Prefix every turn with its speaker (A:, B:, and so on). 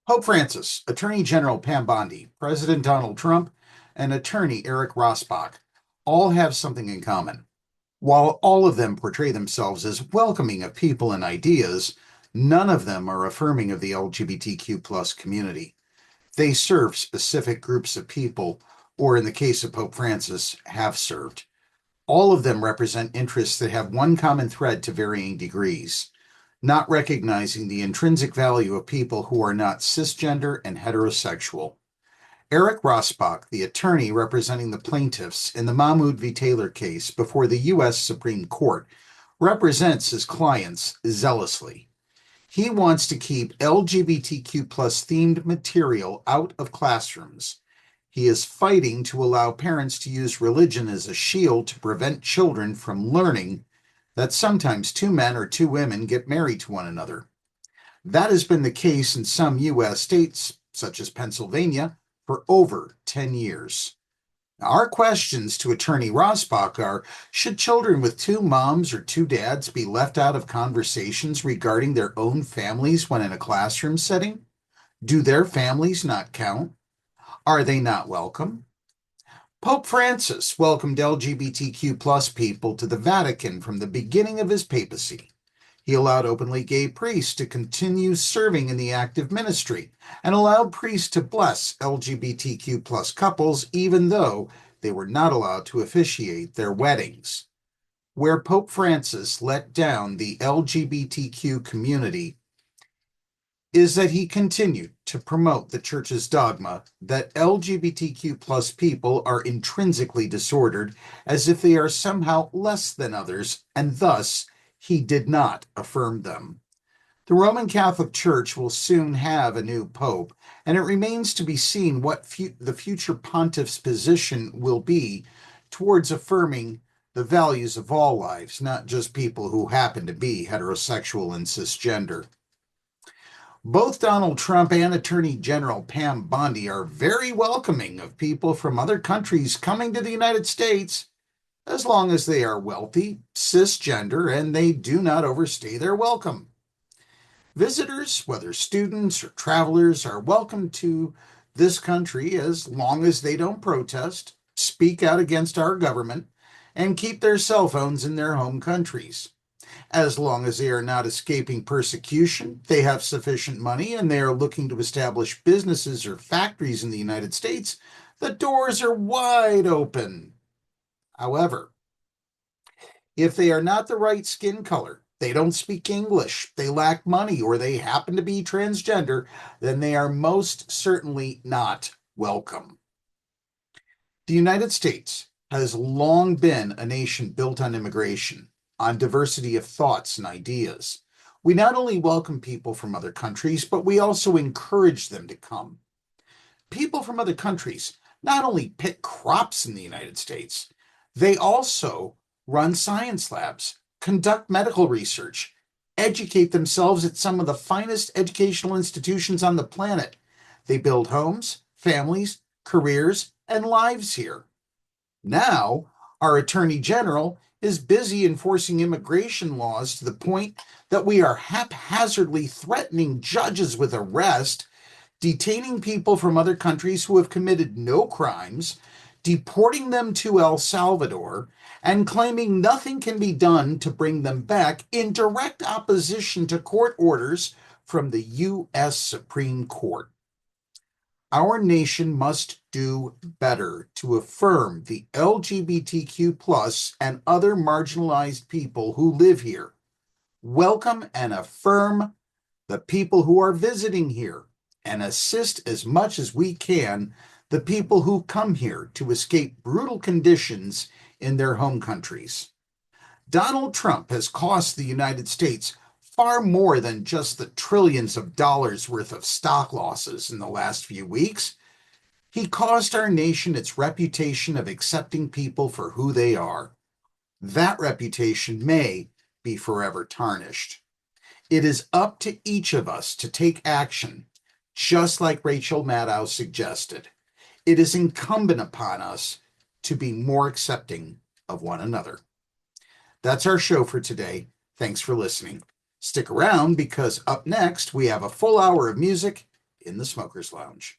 A: Pope Francis, Attorney General Pam Bondi, President Donald Trump, and Attorney Eric Rassbach all have something in common. While all of them portray themselves as welcoming of people and ideas, none of them are affirming of the LGBTQ plus community. They serve specific groups of people, or in the case of Pope Francis, have served. All of them represent interests that have one common thread to varying degrees, not recognizing the intrinsic value of people who are not cisgender and heterosexual. Eric Rassbach, the attorney representing the plaintiffs in the Mahmoud v. Taylor case before the U.S. Supreme Court, represents his clients zealously. He wants to keep LGBTQ plus themed material out of classrooms. He is fighting to allow parents to use religion as a shield to prevent children from learning that sometimes two men or two women get married to one another. That has been the case in some U.S. states, such as Pennsylvania, for over 10 years. Now, our questions to Attorney Rassbach are, should children with two moms or two dads be left out of conversations regarding their own families when in a classroom setting? Do their families not count? Are they not welcome? Pope Francis welcomed LGBTQ plus people to the Vatican from the beginning of his papacy. He allowed openly gay priests to continue serving in the active ministry and allowed priests to bless LGBTQ plus couples even though they were not allowed to officiate their weddings. Where Pope Francis let down the LGBTQ community is that he continued to promote the church's dogma that LGBTQ plus people are intrinsically disordered as if they are somehow less than others, and thus he did not affirm them. The Roman Catholic Church will soon have a new pope, and it remains to be seen what the future pontiff's position will be towards affirming the values of all lives, not just people who happen to be heterosexual and cisgender. Both Donald Trump and Attorney General Pam Bondi are very welcoming of people from other countries coming to the United States, as long as they are wealthy, cisgender, and they do not overstay their welcome. Visitors, whether students or travelers, are welcome to this country as long as they don't protest, speak out against our government, and keep their cell phones in their home countries. As long as they are not escaping persecution, they have sufficient money, and they are looking to establish businesses or factories in the United States, the doors are wide open. However, if they are not the right skin color, they don't speak English, they lack money, or they happen to be transgender, then they are most certainly not welcome. The United States has long been a nation built on immigration, on diversity of thoughts and ideas. We not only welcome people from other countries, but we also encourage them to come. People from other countries not only pick crops in the United States, they also run science labs, conduct medical research, educate themselves at some of the finest educational institutions on the planet. They build homes, families, careers, and lives here. Now, our Attorney General is busy enforcing immigration laws to the point that we are haphazardly threatening judges with arrest, detaining people from other countries who have committed no crimes, deporting them to El Salvador, and claiming nothing can be done to bring them back in direct opposition to court orders from the U.S. Supreme Court. Our nation must do better to affirm the LGBTQ plus and other marginalized people who live here. Welcome and affirm the people who are visiting here and assist as much as we can the people who come here to escape brutal conditions in their home countries. Donald Trump has cost the United States far more than just the trillions of dollars worth of stock losses in the last few weeks. He cost our nation its reputation of accepting people for who they are. That reputation may be forever tarnished. It is up to each of us to take action, just like Rachel Maddow suggested. It is incumbent upon us to be more accepting of one another. That's our show for today. Thanks for listening. Stick around because up next we have a full hour of music in the Smokers Lounge.